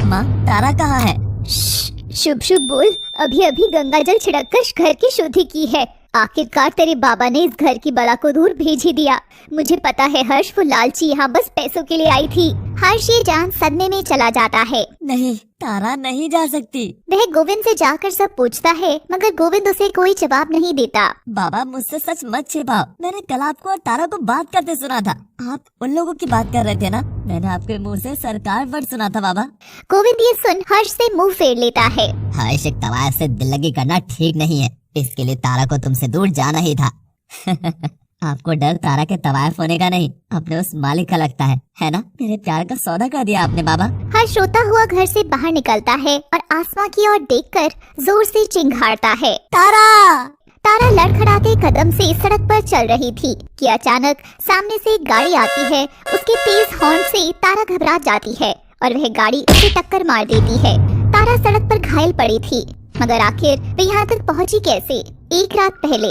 माँ, तारा कहाँ है? शुभ शुभ बोल। अभी अभी गंगा जल छिड़ककर घर की शुद्धि की है। आखिरकार तेरे बाबा ने इस घर की बला को दूर भेज ही दिया। मुझे पता है हर्ष, वो लालची यहाँ बस पैसों के लिए आई थी। हर्ष ये जान सदमे में चला जाता है। नहीं, तारा नहीं जा सकती। वह गोविंद से जाकर सब पूछता है, मगर गोविंद उसे कोई जवाब नहीं देता। बाबा, मुझसे सच मत छिपाओ। मैंने कल आपको और तारा को बात करते सुना था। आप उन लोगों की बात कर रहे थे ना? मैंने आपके मुंह से सरकार वर्ड सुना था बाबा। गोविंद ये सुन हर्ष से मुंह फेर लेता है। हर्ष, एक तवायफ से दिल लगी करना ठीक नहीं है। इसके लिए तारा को तुमसे दूर जाना ही था। आपको डर तारा के तवायफ होने का नहीं, अपने उस मालिक का लगता है ना? मेरे प्यार का सौदा कर दिया आपने बाबा। हर्ष रोता हुआ घर से बाहर निकलता है और आसमां की ओर देखकर जोर से चिंघाड़ता है, तारा। तारा लड़खड़ाते कदम से सड़क पर चल रही थी कि अचानक सामने से एक गाड़ी आती है। उसके तेज हॉर्न से तारा घबरा जाती है और वह गाड़ी उसे टक्कर मार देती है। तारा सड़क पर घायल पड़ी थी, मगर आखिर वे यहाँ तक पहुँची कैसे? एक रात पहले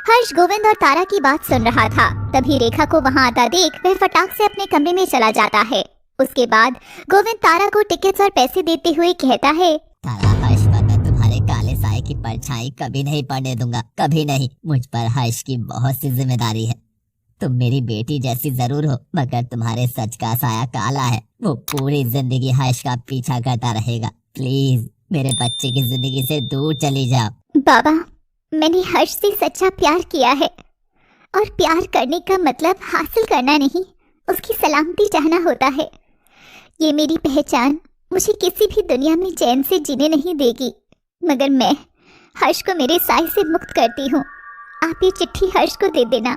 हर्ष गोविंद और तारा की बात सुन रहा था। तभी रेखा को वहाँ आता देख वह फटाक से अपने कमरे में चला जाता है। उसके बाद गोविंद तारा को टिकट्स और पैसे देते हुए कहता है, तारा, हर्ष पर मैं तुम्हारे काले साए की परछाई कभी नहीं पड़ने दूंगा, कभी नहीं। मुझ पर हर्ष की बहुत सी जिम्मेदारी है। तुम मेरी बेटी जैसी जरूर हो, मगर तुम्हारे सच का साया काला है। वो पूरी जिंदगी हर्ष का पीछा करता रहेगा। प्लीज मेरे बच्चे की जिंदगी से दूर चली जाओ। बाबा, मैंने हर्ष से सच्चा प्यार किया है और प्यार करने का मतलब हासिल करना नहीं, उसकी सलामती चाहना होता है। ये मेरी पहचान मुझे किसी भी दुनिया में चैन से जीने नहीं देगी, मगर मैं हर्ष को मेरे साए से मुक्त करती हूँ। आप ये चिट्ठी हर्ष को दे देना।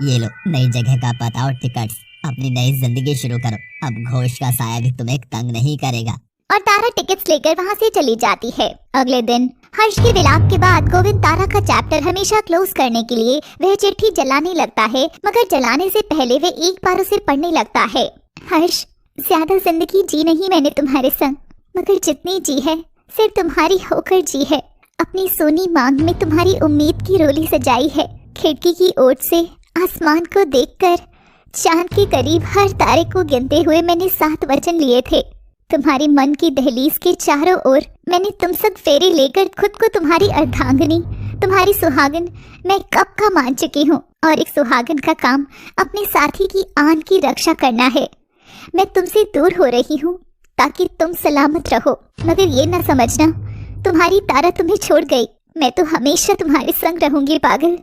ये लो, नई जगह का पता और टिकट्स। अपनी नई जिंदगी शुरू करो। अब घोष का साया भी तुम्हें तंग नहीं करेगा। और तारा टिकट्स लेकर वहाँ से चली जाती है। अगले दिन हर्ष के विलाप के बाद गोविंद तारा का चैप्टर हमेशा क्लोज करने के लिए वह चिट्ठी जलाने लगता है, मगर जलाने से पहले वह एक बार उसे पढ़ने लगता है। हर्ष, ज्यादा जिंदगी जी नहीं मैंने तुम्हारे संग, मगर जितनी जी है सिर्फ तुम्हारी होकर जी है। अपनी सोनी मांग में तुम्हारी उम्मीद की रोली सजाई है। खिड़की की ओर से आसमान को देखकर चांद के करीब हर तारे को गिनते हुए मैंने 7 वचन लिए थे। तुम्हारी मन की दहलीज के चारों ओर मैंने तुम सब फेरे लेकर खुद को तुम्हारी अर्धांगिनी, तुम्हारी सुहागन मैं कब का मान चुकी हूँ। और एक सुहागन का काम अपने साथी की आन की रक्षा करना है। मैं तुमसे दूर हो रही हूँ ताकि तुम सलामत रहो, मगर ये न समझना तुम्हारी तारा तुम्हें छोड़ गई। मैं तो हमेशा तुम्हारे संग रहूंगी पागल।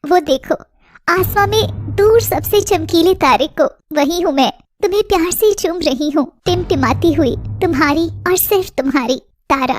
वो देखो आसमां में दूर सबसे चमकीले तारे को, वही हूँ मैं। तुम्हें प्यार से चूम रही हूँ, टिमटिमाती हुई, तुम्हारी और सिर्फ तुम्हारी, तारा।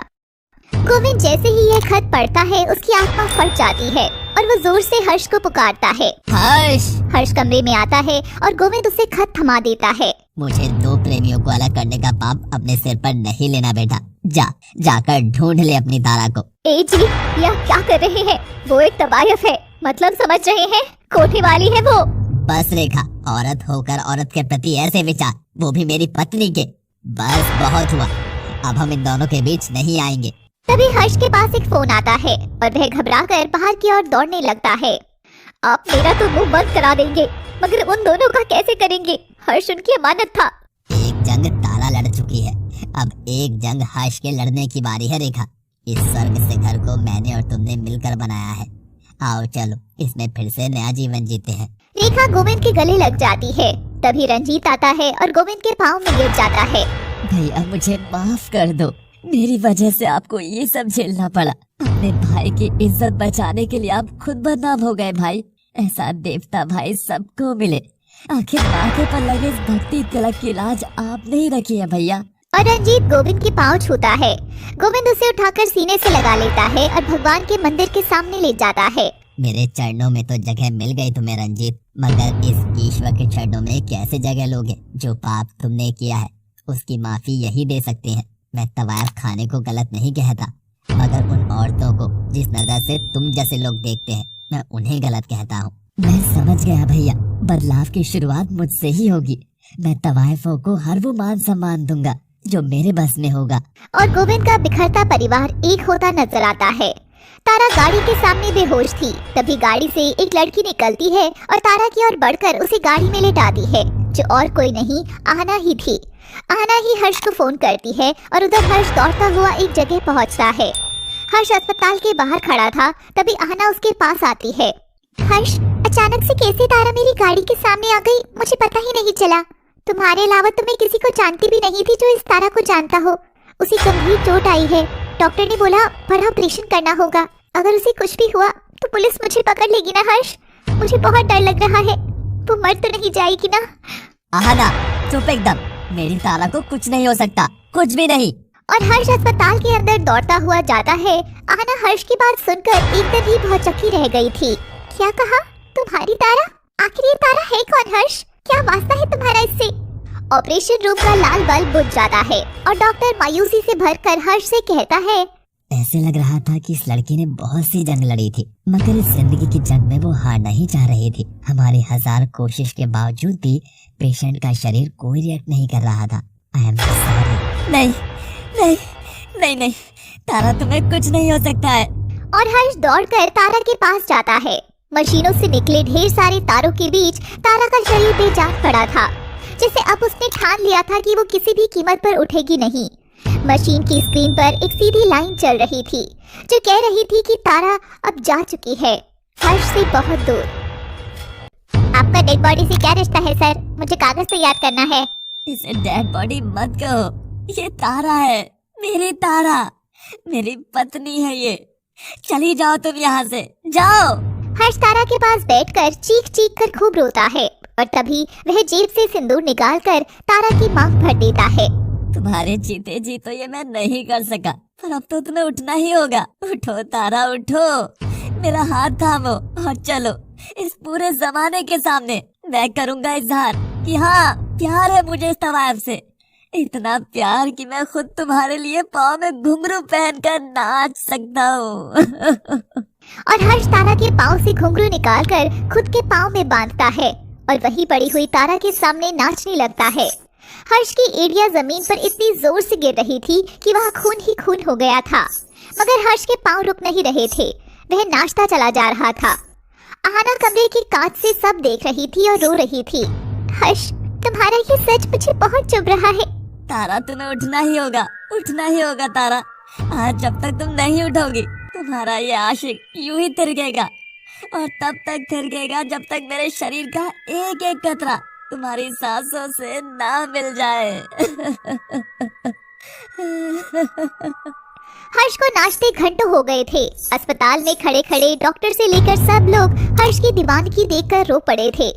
गोविंद जैसे ही यह खत पढ़ता है उसकी आत्मा फट जाती है और वो जोर से हर्ष को पुकारता है। हर्ष! हर्ष कमरे में आता है और गोविंद उसे खत थमा देता है। मुझे 2 प्रेमियों को अलग करने का पाप अपने सिर पर नहीं लेना बेटा। जाकर ढूंढ ले अपनी तारा को। ए जी, यह क्या कर रहे हैं? वो एक तवायफ है, मतलब समझ रहे हैं? कोठी वाली है वो। बस रेखा, औरत होकर औरत के प्रति ऐसे विचार, वो भी मेरी पत्नी के। बस बहुत हुआ, अब हम इन दोनों के बीच नहीं आएंगे। तभी हर्ष के पास एक फोन आता है और वह घबराकर बाहर की ओर दौड़ने लगता है। आप मेरा तो मुंह बंद करा देंगे, मगर उन दोनों का कैसे करेंगे? हर्ष उनकी अमानत था। एक जंग तारा लड़ चुकी है, अब एक जंग हर्ष के लड़ने की बारी है रेखा। इस स्वर्ग से घर को मैंने और तुमने मिलकर बनाया है। आओ चलो, इसमें फिर से नया जीवन जीते हैं। रेखा गोविंद के गले लग जाती है। तभी रंजीत आता है और गोविंद के पाँव में गिर जाता है। भैया, मुझे माफ कर दो, मेरी वजह से आपको ये सब झेलना पड़ा। अपने भाई की इज्जत बचाने के लिए आप खुद बदनाम हो गए भाई। ऐसा देवता भाई सबको मिले। आखिर माथे पर लगे इस भक्ति तिलक की लाज आपने ही रखी है भैया। और रंजीत गोविंद के पाँव छूता है। गोविंद उसे उठाकर सीने से लगा लेता है और भगवान के मंदिर के सामने ले जाता है। मेरे चरणों में तो जगह मिल गई तुम्हें रंजीत, मगर इस ईश्वर के चरणों में कैसे जगह लोगे? जो पाप तुमने किया है उसकी माफी यही दे सकते हैं। मैं तवायफ खाने को गलत नहीं कहता, मगर उन औरतों को जिस नजर से तुम जैसे लोग देखते हैं, मैं उन्हें गलत कहता हूँ। मैं समझ गया भैया, बदलाव की शुरुआत मुझसे ही होगी। मैं तवायफों को हर वो मान सम्मान दूंगा जो मेरे बस में होगा। और गोविंद का बिखरता परिवार एक होता नजर आता है। तारा गाड़ी के सामने बेहोश थी। तभी गाड़ी से एक लड़की निकलती है और तारा की ओर बढ़कर उसे गाड़ी में लेटाती है, जो और कोई नहीं आहना ही थी। आहना ही हर्ष को फोन करती है और उधर हर्ष दौड़ता हुआ एक जगह पहुंचता है। हर्ष अस्पताल के बाहर खड़ा था, तभी आहना उसके पास आती है। हर्ष, अचानक से कैसे तारा मेरी गाड़ी के सामने आ गई, मुझे पता ही नहीं चला। तुम्हारे अलावा तो मैं किसी को जानती भी नहीं थी जो इस तारा को जानता हो। उसे गंभीर चोट आई है, डॉक्टर ने बोला बड़ा ऑपरेशन करना होगा। अगर उसे कुछ भी हुआ तो पुलिस मुझे पकड़ लेगी ना हर्ष, मुझे बहुत डर लग रहा है। वो मर तो नहीं जाएगी ना? आहना चुप एकदम, मेरी तारा को कुछ नहीं हो सकता, कुछ भी नहीं। और हर्ष अस्पताल के अंदर दौड़ता हुआ जाता है। आहना हर्ष की बात सुनकर एकदम ही बहुत चौंकी रह गई थी। क्या कहा? तुम्हारी तारा? आखिर ये तारा है कौन हर्ष? क्या वास्ता है तुम्हारा इससे? ऑपरेशन रूम का लाल बल्ब बुझ जाता है और डॉक्टर मायूसी से भरकर हर्ष से कहता है, ऐसे लग रहा था कि इस लड़की ने बहुत सी जंग लड़ी थी, मगर इस जिंदगी की जंग में वो हार नहीं चाह रही थी। हमारी 1000 कोशिश के बावजूद भी पेशेंट का शरीर कोई रिएक्ट नहीं कर रहा था। I am sorry. नहीं नहीं नहीं नहीं, तारा तुम्हें कुछ नहीं हो सकता है। और हर्ष दौड़कर तारा के पास जाता है। मशीनों से निकले ढेर सारे तारों के बीच तारा का शरीर बेजान पड़ा था, जैसे अब उसने ठान लिया था कि वो किसी भी कीमत पर उठेगी नहीं। मशीन की स्क्रीन पर एक सीधी लाइन चल रही थी जो कह रही थी कि तारा अब जा चुकी है, हर्ष से बहुत दूर। आपका डेड बॉडी से क्या रिश्ता है सर? मुझे कागज तैयार करना है। इसे डेड बॉडी मत कहो, ये तारा है, मेरी तारा, मेरी पत्नी है ये। चली जाओ तुम यहाँ से, जाओ। हर्ष तारा के पास बैठकर चीख चीख कर खूब रोता है और तभी वह जेब से सिंदूर निकालकर तारा की मांग भर देता है। तुम्हारे जीते जी तो ये मैं नहीं कर सका, पर अब तो तुम्हें उठना ही होगा। उठो तारा, उठो, मेरा हाथ थामो और चलो। इस पूरे जमाने के सामने मैं करूंगा इजहार कि हाँ, प्यार है मुझे इस तवायफ से। इतना प्यार कि मैं खुद तुम्हारे लिए पाँव में घुंघरू पहनकर नाच सकता हूँ। और हर्ष तारा के पाँव से घुंघरू निकालकर खुद के पाँव में बांधता है और वही पड़ी हुई तारा के सामने नाचने लगता है। हर्ष की एड़ियां जमीन पर इतनी जोर से गिर रही थी कि वहाँ खून ही खून हो गया था, मगर हर्ष के पाँव रुक नहीं रहे थे, वह नाचता चला जा रहा था। आहना कमरे के कांच से सब देख रही थी और रो रही थी। हर्ष, तुम्हारा ये सच मुझे बहुत चुभ रहा है। तारा, तुम्हें उठना ही होगा, उठना ही होगा तारा। आज जब तक तुम नहीं उठोगी तुम्हारा ये आशिक यूं ही तिरकेगा, और तब तक थिरकेगा जब तक मेरे शरीर का एक एक कतरा तुम्हारी सांसों से ना मिल जाए। हर्ष को नाचते घंटों हो गए थे। अस्पताल में खड़े खड़े डॉक्टर से लेकर सब लोग हर्ष की दीवानगी देखकर रो पड़े थे,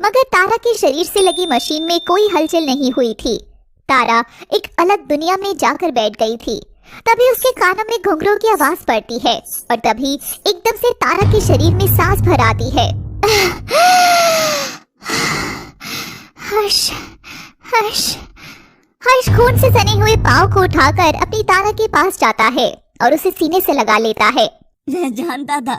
मगर तारा के शरीर से लगी मशीन में कोई हलचल नहीं हुई थी। तारा एक अलग दुनिया में जाकर बैठ गई थी। तभी उसके कानों में घुंघरू की आवाज पड़ती है और तभी एकदम से तारा के शरीर में सांस भर आती है। हर्ष, हर्ष, हर्ष खून से सने हुए पाँव को उठाकर अपनी तारा के पास जाता है और उसे सीने से लगा लेता है। मैं जानता था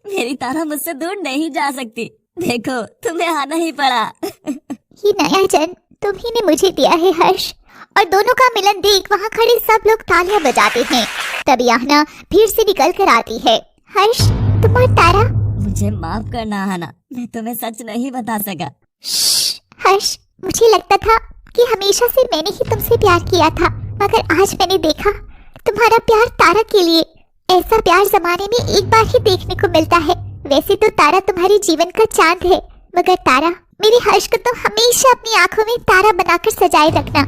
मेरी तारा मुझसे दूर नहीं जा सकती। देखो, तुम्हें आना ही पड़ा। ये नया जन्म तुम्ही ने मुझे दिया है हर्ष। और दोनों का मिलन देख वहाँ खड़े सब लोग तालियां बजाते हैं। तभी आहना भीड़ से निकल कर आती है। हर्ष, तुम और तारा। मुझे माफ करना आहना, मैं तुम्हें सच नहीं बता सका। हर्ष, मुझे लगता था कि हमेशा से मैंने ही तुमसे प्यार किया था, मगर आज मैंने देखा तुम्हारा प्यार तारा के लिए। ऐसा प्यार जमाने में एक बार ही देखने को मिलता है। वैसे तो तारा तुम्हारे जीवन का चांद है, मगर तारा, मेरे हर्ष को तुम हमेशा अपनी आंखों में तारा बनाकर सजाए रखना।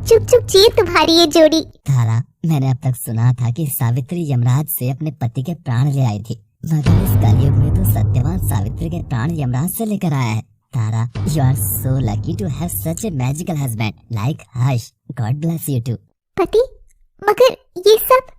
चुप चुप जिए तुम्हारी ये जोड़ी। तारा, मैंने अब तक सुना था कि सावित्री यमराज से अपने पति के प्राण ले आई थी, मगर इस कलयुग में तो सत्यवान सावित्री के प्राण यमराज से लेकर आया है। तारा, you are so lucky to have such a magical husband like Harsh. God bless you too. पति? मगर ये सब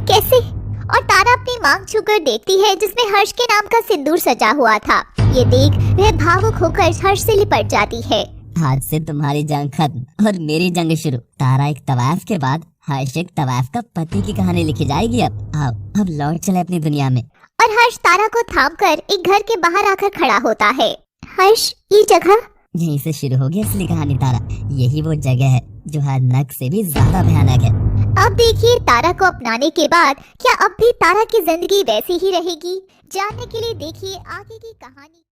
कैसे? और तारा अपनी मांग छूकर देखती है जिसमें हर्ष के नाम का सिंदूर सजा हुआ था। ये देख वह भावुक होकर हर्ष से लिपट जाती है। आज से तुम्हारी जंग खत्म और मेरी जंग शुरू। तारा एक तवायफ के बाद हर्ष एक तवायफ का पति की कहानी लिखी जाएगी। अब लौट चले अपनी दुनिया में। और हर्ष तारा को थामकर एक घर के बाहर आकर खड़ा होता है। हर्ष, ये जगह? यहीं से शुरू होगी असली कहानी तारा। यही वो जगह है जो हर नर्क से भी ज्यादा भयानक है। अब देखिए तारा को अपनाने के बाद क्या अब भी तारा की जिंदगी वैसी ही रहेगी? जानने के लिए देखिए आगे की कहानी।